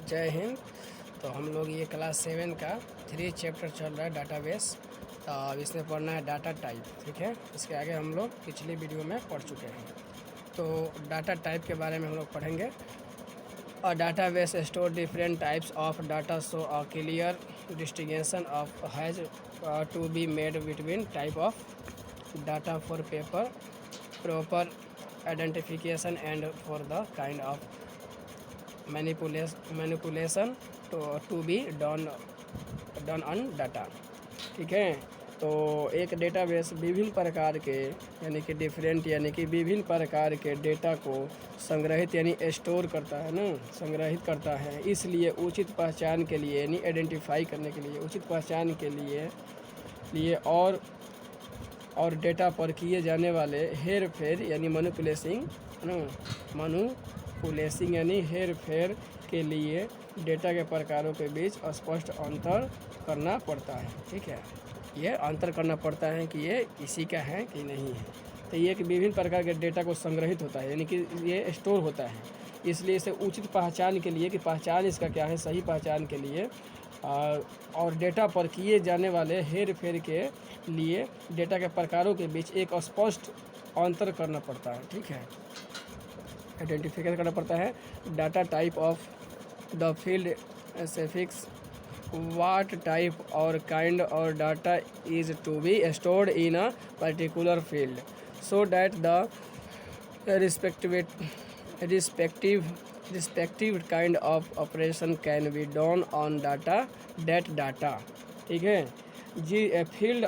जय हिंद। तो हम लोग ये क्लास 7 का 3 चैप्टर चल रहा है डाटाबेस। तो अब इसमें पढ़ना है डाटा टाइप, ठीक है। इसके आगे हम लोग पिछली वीडियो में पढ़ चुके हैं। तो डाटा टाइप के बारे में हम लोग पढ़ेंगे। A database store different types of data, so a clear distinction of has to be made between type of data for paper proper identification and for the kind of manipulation to be done on data, ठीक है। तो एक database विभिन्न प्रकार के यानी कि different यानी कि विभिन्न प्रकार के डेटा को संग्रहित यानी स्टोर करता है ना, संग्रहित करता है। इसलिए उचित पहचान के लिए यानी आइडेंटिफाई करने के लिए, उचित पहचान के लिए और डेटा पर किए जाने वाले हेर फेर यानी मैनिपुलेसिंग यानी हेर फेर के लिए डेटा के प्रकारों के बीच स्पष्ट अंतर करना पड़ता है, ठीक है। ये अंतर करना पड़ता है कि ये इसी का है कि नहीं है। तो ये कि विभिन्न प्रकार के डेटा को संग्रहित होता है यानी कि ये स्टोर होता है। इसलिए इसे उचित पहचान के लिए कि पहचान इसका क्या है, सही पहचान के लिए और डेटा पर किए जाने वाले हेर फेर के लिए डेटा के प्रकारों के बीच एक स्पष्ट अंतर करना पड़ता है, ठीक है। आइडेंटिफिकेशन करना पड़ता है। Data type of the field suffix what type or kind of data is to be stored in a particular field so that the respective kind of operation can be done on that data, ठीक है जी। Field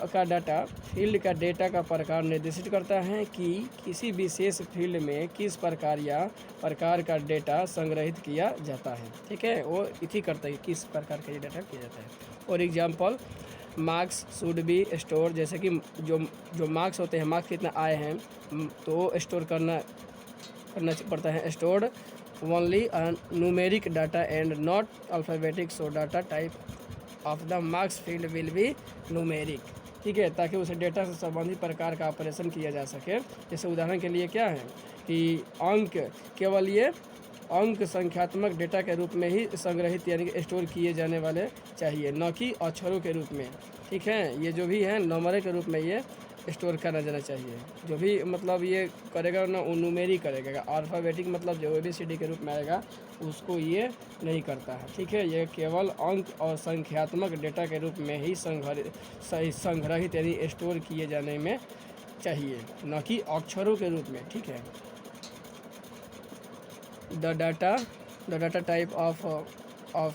का data का प्रकार निर्दिष्ट करता है कि किसी विशेष फील्ड में किस प्रकार का डेटा संग्रहित किया जाता है, ठीक है। वो इसी करता है किस प्रकार का ये डाटा किया जाता है। और example marks should be store, जैसे कि जो मार्क्स होते हैं, मार्क्स कितना आए हैं तो स्टोर करना पड़ता है। Stored only numeric data and not alphabetic, so data type of the marks field will be numeric, ठीक है, ताकि उसे डेटा से संबंधित प्रकार का ऑपरेशन किया जा सके। जैसे उदाहरण के लिए क्या है कि अंक केवल ये अंक संख्यात्मक डेटा के रूप में ही संग्रहित यानी कि स्टोर किए जाने वाले चाहिए, न कि अक्षरों के रूप में, ठीक है। ये जो भी है नंबर के रूप में ये स्टोर करा जाना चाहिए। जो भी मतलब ये करेगा ना वो न्यूमेरिक करेगा। अल्फ़ाबेटिक मतलब जो ABCD के रूप में आएगा उसको ये नहीं करता है, ठीक है। ये केवल अंक और संख्यात्मक डेटा के रूप में ही संग्रहित यानी स्टोर किए जाने में चाहिए, न कि अक्षरों के रूप में, ठीक है। The data type of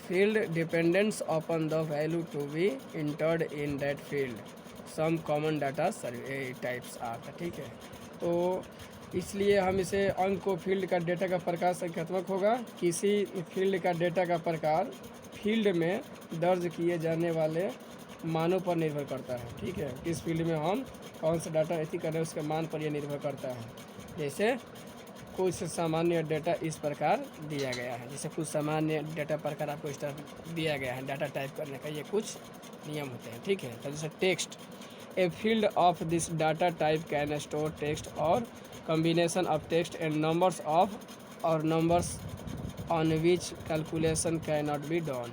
field dependents upon the value to be entered in that field, some common data types are, ठीक है। तो इसलिए हम इसे अंक को फील्ड का डेटा का प्रकार संख्यात्मक होगा। किसी फील्ड का डेटा का प्रकार फील्ड में दर्ज किए जाने वाले मानों पर निर्भर करता है, ठीक है। किस फील्ड में हम कौन सा डाटा एंट्री कर रहे हैं उसके मान पर यह निर्भर करता है। जैसे कुछ सामान्य डेटा इस प्रकार दिया गया है, जैसे कुछ सामान्य डेटा प्रकार आपको इस तरह दिया गया है डाटा टाइप करने का, ये कुछ नियम होते हैं, ठीक है। तो जैसे text, A field of this data type can store text और combination of text and numbers on which calculation cannot be done।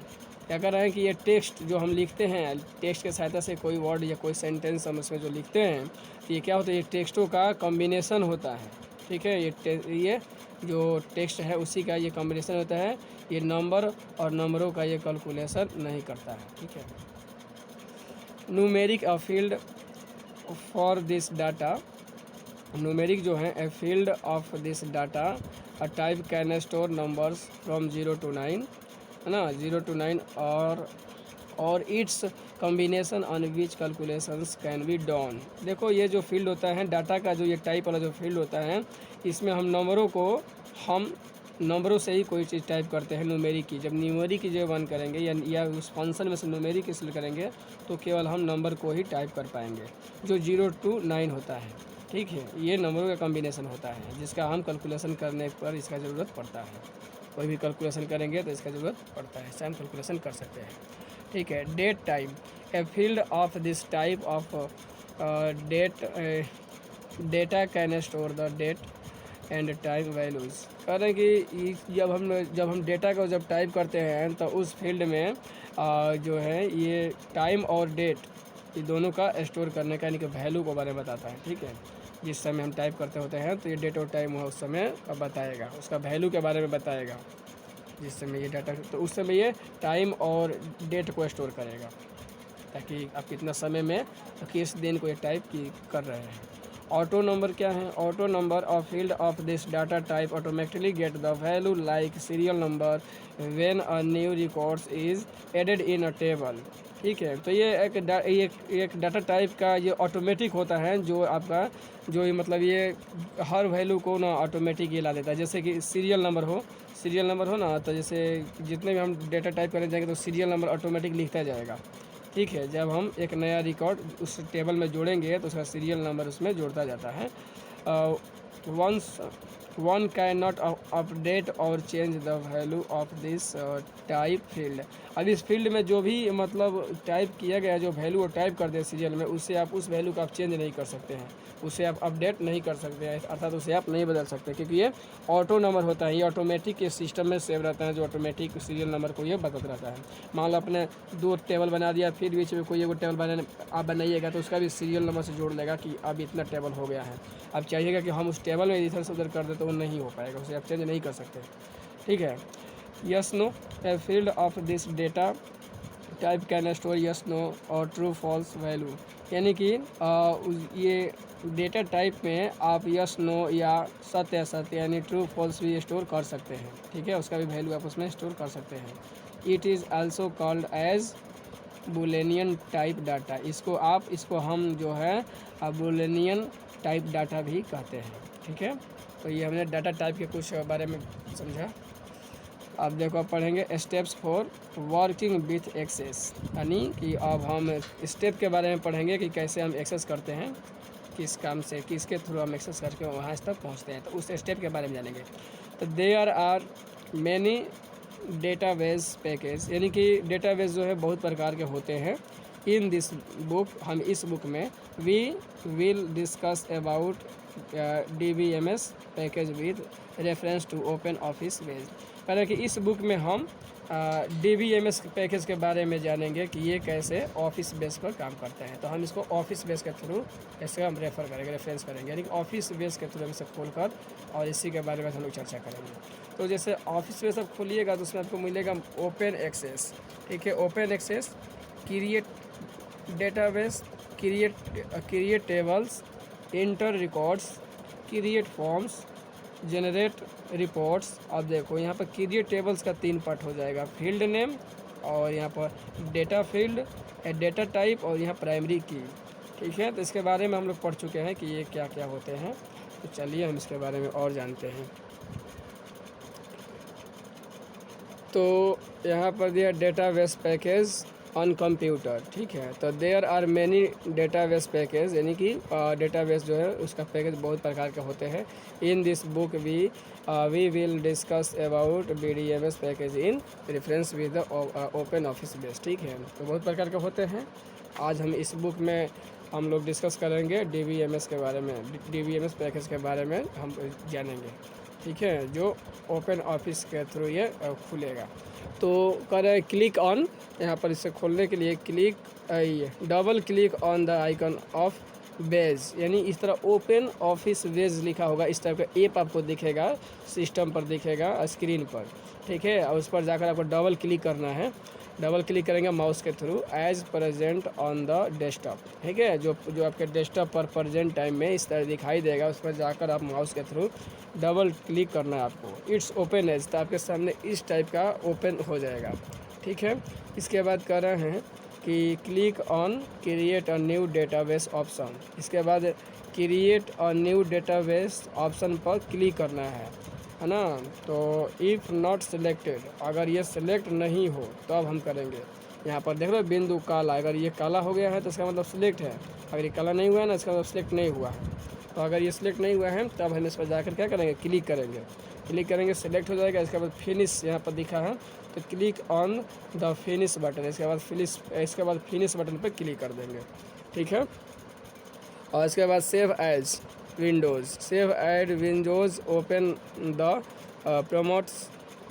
क्या कर रहे हैं कि ये टेक्स्ट जो हम लिखते हैं, टेक्स्ट के सहायता से कोई वर्ड या कोई सेंटेंस हम उसमें जो लिखते हैं तो ये क्या होता है, ये टेक्स्टों का कॉम्बिनेशन होता है, ठीक है। ये जो टेक्स्ट है उसी का ये कॉम्बिनेशन होता है। ये नंबर और नंबरों का ये कैलकुलेशन नहीं करता है, ठीक है। Numeric a field for this data, numeric जो है ए field of this data a type can store numbers from 0 to 9, है ना, 0 to 9 और it's combination on which calculations can be done. देखो ये जो फील्ड होता है डाटा का, जो ये टाइप वाला जो फील्ड होता है, इसमें हम नंबरों से ही कोई चीज़ टाइप करते हैं न्यूमेरिक की। जब न्यूमेरिक की जो वन करेंगे या उस फंक्शन में से न्यूमेरिक की सिलेक्ट करेंगे तो केवल हम नंबर को ही टाइप कर पाएंगे। जो 0 to 9 होता है, ठीक है, ये नंबरों का कॉम्बिनेशन होता है जिसका हम कैलकुलेशन करने पर इसका ज़रूरत पड़ता है। कोई भी कैलकुलेशन करेंगे तो इसका ज़रूरत पड़ता है, इससे हम कैलकुलेशन कर सकते हैं, ठीक है। Date type, a field of this type of data can store the date and time values. कह रहे हैं कि जब हम डेटा को जब टाइप करते हैं तो उस फील्ड में जो है ये टाइम और डेट ये दोनों का स्टोर करने का यानी कि वैल्यू को बारे में बताता है। ठीक है, जिस समय हम टाइप करते होते हैं तो ये डेट और टाइम हुआ उस समय बताएगा, उसका वैल्यू के बारे में बताएगा। जिस समय ये डाटा तो उस समय ये टाइम और डेट को स्टोर करेगा, ताकि आप कितना समय में तो किस दिन को ये टाइप कर रहे हैं। ऑटो नंबर क्या है? Auto number of field of this data type automatically get the value like serial number when a new records is added in a table. ठीक है, तो ये एक डाटा टाइप का ये ऑटोमेटिक होता है, जो आपका जो ये मतलब ये हर वैल्यू को ना ऑटोमेटिक ये ला देता है। जैसे कि सीरियल नंबर हो ना, तो जैसे जितने भी हम डेटा टाइप करने जाएंगे तो सीरियल नंबर ऑटोमेटिक लिखता जाएगा। ठीक है, जब हम एक नया रिकॉर्ड उस टेबल में जोड़ेंगे तो उसका सीरियल नंबर उसमें जोड़ता जाता है। Once one can not update और change the value of this type field. अब इस फील्ड में जो भी मतलब टाइप किया गया जो वैल्यू टाइप कर दे सीरियल में, उससे आप उस वैल्यू को आप चेंज नहीं कर सकते हैं, उसे आप अपडेट नहीं कर सकते हैं, अर्थात उसे आप नहीं बदल सकते, क्योंकि ये ऑटो नंबर होता है। ये ऑटोमेटिक के सिस्टम में सेव रहता है, जो ऑटोमेटिक सीरियल नंबर को ये बदलता रहता है। मान लो आपने 2 टेबल बना दिया, फिर बीच में कोई एक टेबल आप बनाइएगा तो उसका भी सीरियल नंबर से जोड़ लेगा कि अब इतना टेबल हो गया है। अब चाहिएगा कि हम उस टेबल में इधर से उधर कर दे तो वो नहीं हो पाएगा, उसे आप चेंज नहीं कर सकते। ठीक है, yes no a field of this data type can store yes no और ट्रू फॉल्स वैल्यू। यानी कि ये डेटा टाइप में आप यस नो या सत्य असत्य यानी ट्रू फॉल्स भी स्टोर कर सकते हैं। ठीक है, उसका भी वैल्यू आप उसमें स्टोर कर सकते हैं। It is also called as Boolean type data. इसको हम जो है बुलियन टाइप डाटा भी कहते हैं। ठीक है, तो ये हमने डाटा टाइप के कुछ बारे में समझा। अब देखो आप पढ़ेंगे steps for working with access, यानी कि अब हम स्टेप के बारे में पढ़ेंगे कि कैसे हम एक्सेस करते हैं, किस काम से किसके थ्रू हम एक्सेस करके वहाँ तक पहुँचते हैं, तो उस स्टेप के बारे में जानेंगे। तो there are many database package, यानी कि डेटाबेस जो है बहुत प्रकार के होते हैं। इन दिस बुक, हम इस बुक में we will discuss about DBMS package with reference to OpenOffice Base. पहले कि इस बुक में हम DBMS पैकेज के बारे में जानेंगे कि ये कैसे ऑफिस बेस पर काम करते हैं। तो हम इसको ऑफिस बेस के थ्रू इसका हम रेफ़र करेंगे, रेफरेंस करेंगे, यानी कि ऑफिस बेस के थ्रू हम इसे खोलकर और इसी के बारे में हम लोग चर्चा करेंगे। तो जैसे ऑफिस बेस आप खोलिएगा तो उसमें आपको मिलेगा ओपन एक्सेस। ठीक है, open Access, create database, create tables, enter records, create forms, generate reports. अब देखो यहाँ पर क्रिएट टेबल्स का 3 पार्ट हो जाएगा, फील्ड नेम और यहाँ पर डेटा फील्ड, डेटा टाइप और यहाँ प्राइमरी की। ठीक है, तो इसके बारे में हम लोग पढ़ चुके हैं कि ये क्या क्या होते हैं। तो चलिए हम इसके बारे में और जानते हैं। तो यहाँ पर दिया डेटाबेस पैकेज ऑन कंप्यूटर। ठीक है, तो there are many database package, यानी कि डेटाबेस जो है उसका पैकेज बहुत प्रकार के होते हैं। In this book we will discuss about BDMS package in reference with the OpenOffice Base. ठीक है, तो बहुत प्रकार के होते हैं। आज हम इस बुक में हम लोग डिस्कस करेंगे DBMS के बारे में, DBMS पैकेज के बारे में हम जानेंगे। ठीक है, जो ओपन ऑफिस के थ्रू ये खुलेगा। तो करें क्लिक ऑन, यहाँ पर इसे खोलने के लिए click double click on the icon of Base, यानी इस तरह ओपन ऑफिस बेज लिखा होगा, इस टाइप का ऐप आपको दिखेगा, सिस्टम पर दिखेगा स्क्रीन पर। ठीक है, और उस पर जाकर आपको डबल क्लिक करना है। डबल क्लिक करेंगे माउस के through as present on the desktop. ठीक है, जो आपके डेस्कटॉप पर प्रेजेंट टाइम में इस तरह दिखाई देगा, उस पर जाकर आप माउस के थ्रू डबल क्लिक करना है आपको। इट्स ओपन एज, तो आपके सामने इस टाइप का ओपन हो जाएगा। ठीक है, इसके बाद कर रहे हैं कि click on create a new database option. इसके बाद create a new database option पर क्लिक करना है ना। तो इफ़ नॉट सिलेक्टेड, अगर ये सिलेक्ट नहीं हो तो अब हम करेंगे। यहाँ पर देख रहे हो बिंदु काला, अगर ये काला हो गया है तो इसका मतलब सिलेक्ट है, अगर ये काला नहीं हुआ है ना इसका मतलब सिलेक्ट नहीं हुआ है। तो अगर ये सिलेक्ट नहीं हुआ है तब हम इस पर जाकर क्या करेंगे, क्लिक करेंगे। क्लिक करेंगे, सिलेक्ट हो जाएगा। इसके बाद फिनिश यहाँ पर दिखा है तो click on the finish button, इसके बाद फिनिश बटन पर क्लिक कर देंगे। ठीक है, और इसके बाद save as, windows, save as windows open the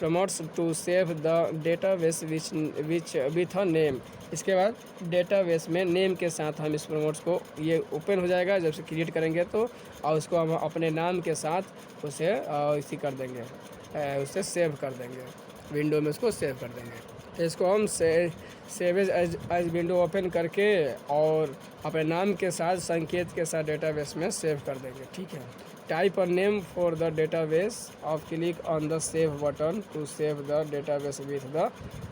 promotes to save the database which with a name। इसके बाद डेटाबेस में नेम के साथ हम इस प्रमोट्स को ये ओपन हो जाएगा जब से क्रिएट करेंगे तो, और उसको हम अपने नाम के साथ उसे इसी कर देंगे, उसे सेव कर देंगे, विंडो में उसको सेव कर देंगे। इसको हम सेवेज एज विंडो ओपन करके और अपने नाम के साथ संकेत के साथ डेटाबेस में सेव कर देंगे। ठीक है, type a name for the database of click on the save button to save the database with the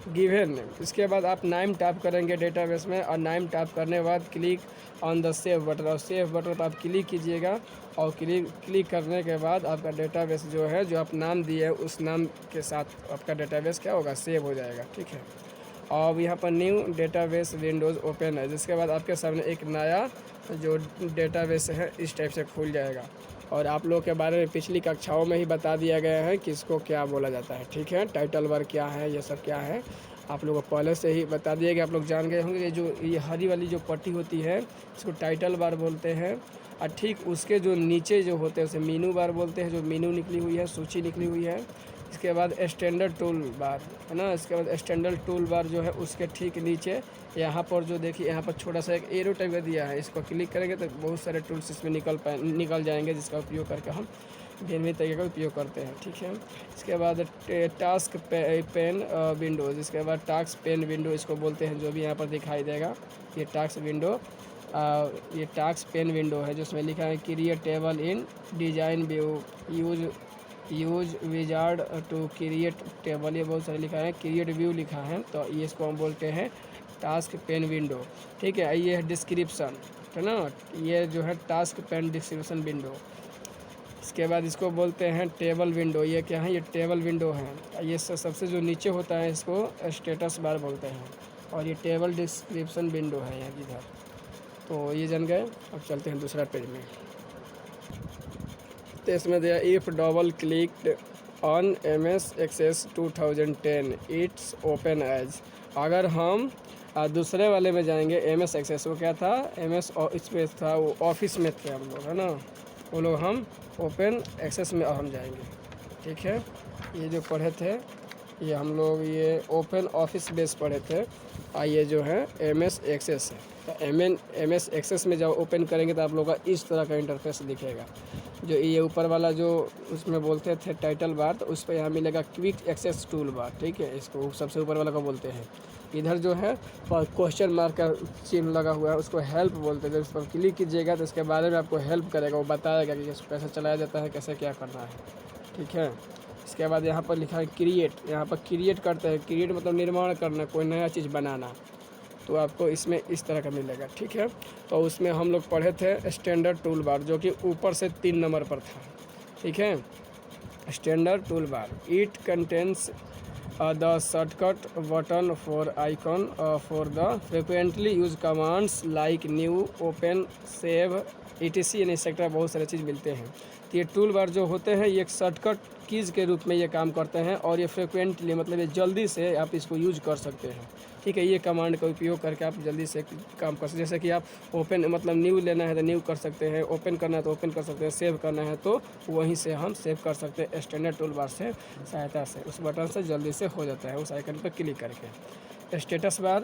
given name. इसके बाद आप नाम टाइप करेंगे डेटाबेस में, और नाम टाइप करने के बाद click on the save button, और सेव बटन पर आप क्लिक कीजिएगा, और क्लिक करने के बाद आपका डेटाबेस जो है, जो आप नाम दिए हैं उस नाम के साथ आपका डेटाबेस क्या होगा, सेव हो जाएगा। ठीक है, और यहाँ पर न्यू डेटाबेस विंडोज़ ओपन है, जिसके बाद आपके सामने एक नया जो डेटाबेस है इस टाइप से खुल जाएगा। और आप लोग के बारे में पिछली कक्षाओं में ही बता दिया गया है कि इसको क्या बोला जाता है। ठीक है, टाइटल बार क्या है, ये सब क्या है, आप लोगों को पहले से ही बता दिया गया, आप लोग जान गए होंगे। ये हरी वाली जो पट्टी होती है इसको टाइटल बार बोलते हैं, और ठीक उसके जो नीचे जो होते हैं उसे मीनू बार बोलते हैं, जो मीनू निकली हुई है, सूची निकली हुई है। इसके बाद स्टैंडर्ड टूल बार है ना, इसके बाद स्टैंडर्ड टूल बार जो है उसके ठीक नीचे यहाँ पर जो देखिए यहाँ पर छोटा सा एक एरो टाइप का दिया है, इसको क्लिक करेंगे तो बहुत सारे टूल्स इसमें निकल जाएंगे, जिसका उपयोग करके हम भिन्न तरीके का उपयोग करते हैं। ठीक है, इसके बाद टास्क पेन विंडोज़, इसके बाद टास्क पेन विंडो इसको बोलते हैं, जो भी यहाँ पर दिखाई देगा ये टास्क विंडो, ये टास्क पेन विंडो है, जिसमें लिखा है create table in design view use wizard to create table, ये बहुत सारे लिखा है, क्रिएट व्यू लिखा है, तो ये इसको हम बोलते हैं टास्क पेन विंडो। ठीक है, ये है डिस्क्रिप्शन है ना, ये जो है टास्क पेन डिस्क्रिप्शन विंडो। इसके बाद इसको बोलते हैं टेबल विंडो, ये क्या है, ये टेबल विंडो है। ये सबसे जो नीचे होता है इसको स्टेटस बार बोलते हैं, और ये टेबल डिस्क्रिप्शन विंडो है यहाँ इधर। तो ये जान गए, अब चलते हैं दूसरा पेज में। तो इसमें दिया if double clicked on MS Access 2010 it's open as. अगर हम दूसरे वाले में जाएंगे MS Access, वो क्या था, MS इसमें था, वो ऑफिस में थे हम लोग है ना, वो लोग हम ओपन एक्सेस में हम जाएंगे। ठीक है, ये जो पढ़े थे ये हम लोग ये ओपन ऑफिस बेस पढ़े थे, ये जो है MS Access है। तो MS Access में जब ओपन करेंगे तो आप लोग का इस तरह का इंटरफेस दिखेगा। जो ये ऊपर वाला जो उसमें बोलते थे टाइटल बार, तो उस पर यहाँ मिलेगा क्विक एक्सेस टूल बार। ठीक है, इसको सबसे ऊपर वाला को बोलते हैं। इधर जो है क्वेश्चन मार्क का चिन्ह लगा हुआ है, उसको हेल्प बोलते हैं। जब इस पर क्लिक कीजिएगा तो इसके बारे में आपको हेल्प करेगा, वो बताएगा कि कैसे चलाया जाता है, कैसे क्या करना है। ठीक है, इसके बाद यहाँ पर लिखा है क्रिएट, यहाँ पर क्रिएट करते हैं, क्रिएट मतलब निर्माण करना, कोई नया चीज़ बनाना, तो आपको इसमें इस तरह का मिलेगा। ठीक है, तो उसमें हम लोग पढ़े थे स्टैंडर्ड टूल बार, जो कि ऊपर से 3 नंबर पर था। ठीक है, standard tool bar it contains the shortcut button for icon for the frequently use commands like new, open, save, etc यानी एक्सेट्रा, बहुत सारे चीज़ मिलते हैं। तो ये टूल बार जो होते हैं ये एक शॉर्टकट कीज़ के रूप में ये काम करते हैं, और ये फ्रिक्वेंटली मतलब ये जल्दी से आप इसको यूज कर सकते हैं। ठीक है, ये कमांड का उपयोग करके आप जल्दी से काम कर सकते हैं। जैसे कि आप ओपन मतलब न्यू लेना है तो न्यू कर सकते हैं, ओपन करना है तो ओपन कर सकते हैं, सेव करना है तो वहीं से हम सेव कर सकते हैं स्टैंडर्ड टूल बार से सहायता से। उस बटन से जल्दी से हो जाता है, उस आइकन पर क्लिक करके। स्टेटस बार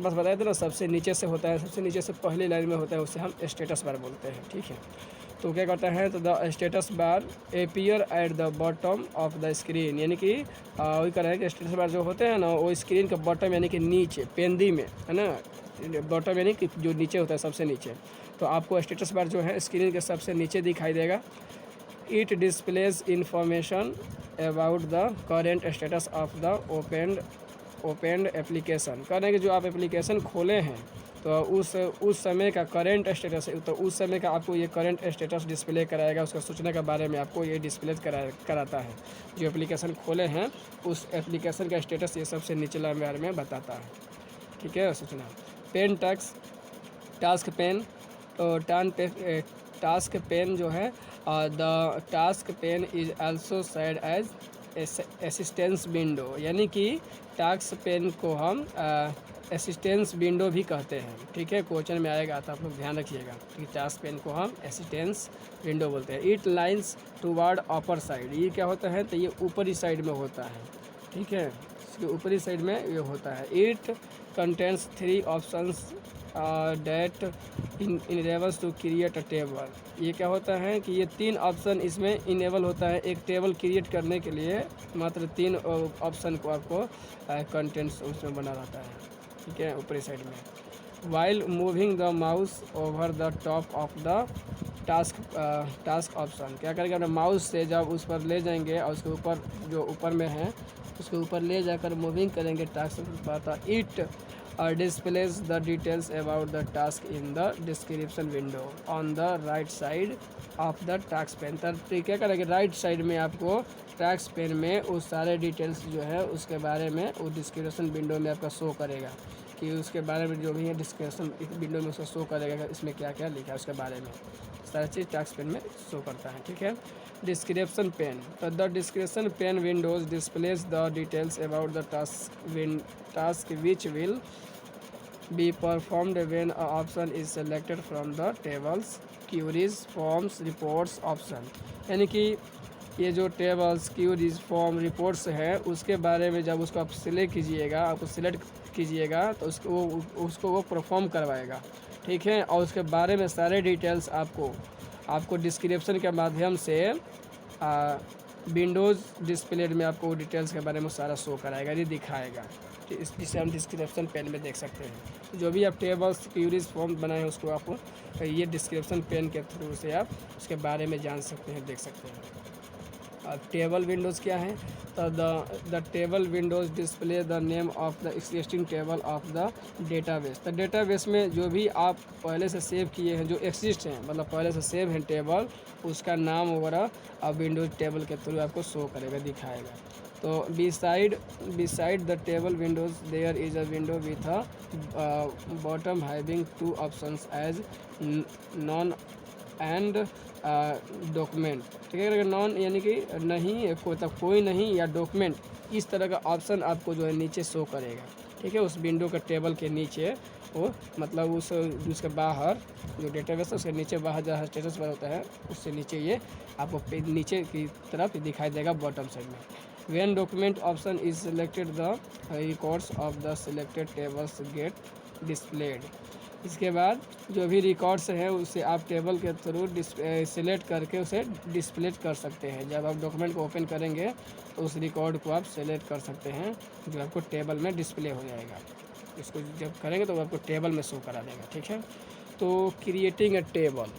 बताया था ना, सबसे नीचे से होता है, सबसे नीचे से पहली लाइन में होता है, उसे हम स्टेटस बार बोलते हैं। ठीक है, तो क्या करता है, तो the status bar appear at the bottom of the screen, यानी कि वही कर रहे हैं कि स्टेटस बार जो होते हैं ना, वो स्क्रीन के बॉटम यानी कि नीचे पेंदी में है ना, बॉटम यानी कि जो नीचे होता है सबसे नीचे, तो आपको स्टेटस बार जो है स्क्रीन के सबसे नीचे दिखाई देगा। It displays information about the current status of the opened application. कह रहे हैं कि जो आप एप्लीकेशन खोले हैं तो उस समय का करेंट स्टेटस, तो उस समय का आपको ये करेंट स्टेटस डिस्प्ले कराएगा, उसका सूचना के बारे में आपको ये डिस्प्ले कराता है। जो एप्लीकेशन खोले हैं उस एप्लीकेशन का स्टेटस ये सबसे निचला बारे में बताता है। ठीक है, सूचना। पेन टास्क पेन, तो टास्क पेन जो है the task pane is also side as assistance window, यानी कि टास्क पेन को हम असिस्टेंस विंडो भी कहते हैं। ठीक है, क्वेश्चन में आएगा तो आप लोग ध्यान रखिएगा कि टास्क पेन को हम असिस्टेंस विंडो बोलते हैं। It lines toward upper side, ये क्या होता है तो ये ऊपरी साइड में होता है। ठीक है, इसके ऊपरी साइड में ये होता है। It contents 3 options that enables to create a table. ये क्या होता है कि ये 3 ऑप्शन इसमें इनेबल होता है। एक टेबल क्रिएट करने के लिए मात्र 3 ऑप्शन को आपको कंटेंट्स उसमें बना रहता है। ठीक है, ऊपरी साइड में। While moving the mouse over the top of the task option, क्या करेंगे अपने माउस से जब उस पर ले जाएंगे और उसके ऊपर जो ऊपर में है उसके ऊपर ले जाकर मूविंग करेंगे टास्क पर, it displays the details about the task in the description window on the right side of the task pen। तब क्या करेंगे राइट साइड में आपको टास्क पेन में उस सारे डिटेल्स जो है उसके बारे में वो डिस्क्रिप्शन विंडो में आपका शो करेगा कि उसके बारे में जो भी है डिस्क्रिप्शन विंडो में उसको शो करेगा इसमें क्या क्या लिखा है उसके बारे में, सारी चीज़ टास्क पेन में शो करता है। ठीक है, डिस्क्रिप्शन पेन, तो the description pane windows displays the details about the task which will be performed when a option is selected from the tables, queries, forms, reports option। यानी कि ये जो टेबल्स, क्यूरीज, फॉर्म, रिपोर्ट्स है उसके बारे में जब उसको आप सिलेक्ट कीजिएगा, आपको सिलेक्ट कीजिएगा तो उसको वो परफॉर्म करवाएगा। ठीक है, और उसके बारे में सारे डिटेल्स आपको डिस्क्रिप्शन के माध्यम से विंडोज़ डिस्प्ले में आपको डिटेल्स के बारे में सारा शो कराएगा, ये दिखाएगा, जिसे हम डिस्क्रिप्शन पेन में देख सकते हैं। जो भी आप टेबल्स, क्यूरीज, फॉर्म बनाए हैं उसको आप ये डिस्क्रिप्शन पेन के थ्रू से आप उसके बारे में जान सकते हैं, देख सकते हैं। अब टेबल विंडोज़ क्या है तो the table Windows display the name of the existing table of the database. तो डेटाबेस में जो भी आप पहले से सेव किए हैं, जो एक्सिस्ट हैं, मतलब पहले से सेव हैं टेबल, उसका नाम वगैरह अब विंडोज टेबल के थ्रू आपको शो करेगा, दिखाएगा। तो beside the table windows there is a window with a bottom having 2 options as none and document. ठीक है, नॉन यानी कि नहीं, कोई नहीं या डॉक्यूमेंट, इस तरह का ऑप्शन आपको जो है नीचे शो करेगा। ठीक है, उस विंडो का टेबल के नीचे वो मतलब उसके बाहर जो डेटाबेस है उसके नीचे बाहर जहाँ स्टेटस बार होता है उससे नीचे ये आपको नीचे की तरफ दिखाई देगा बॉटम साइड में। When document option is selected, the records of the selected tables get displayed। इसके बाद जो भी रिकॉर्ड्स हैं उसे आप टेबल के थ्रू सिलेक्ट करके उसे डिस्प्ले कर सकते हैं। जब आप डॉक्यूमेंट को ओपन करेंगे तो उस रिकॉर्ड को आप सेलेक्ट कर सकते हैं जो आपको टेबल में डिस्प्ले हो जाएगा। इसको जब करेंगे तो आपको टेबल में शो करा देगा। ठीक है, तो क्रिएटिंग ए टेबल,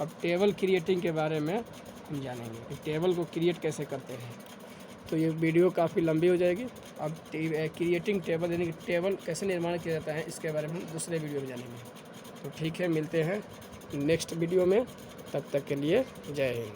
अब टेबल क्रिएटिंग के बारे में हम जानेंगे कि टेबल को क्रिएट कैसे करते हैं। तो ये वीडियो काफ़ी लंबी हो जाएगी। अब क्रिएटिंग टेबल यानी कि टेबल कैसे निर्माण किया जाता है इसके बारे में हम दूसरे वीडियो में जानेंगे। तो ठीक है, मिलते हैं नेक्स्ट वीडियो में, तब तक के लिए जय हिंद।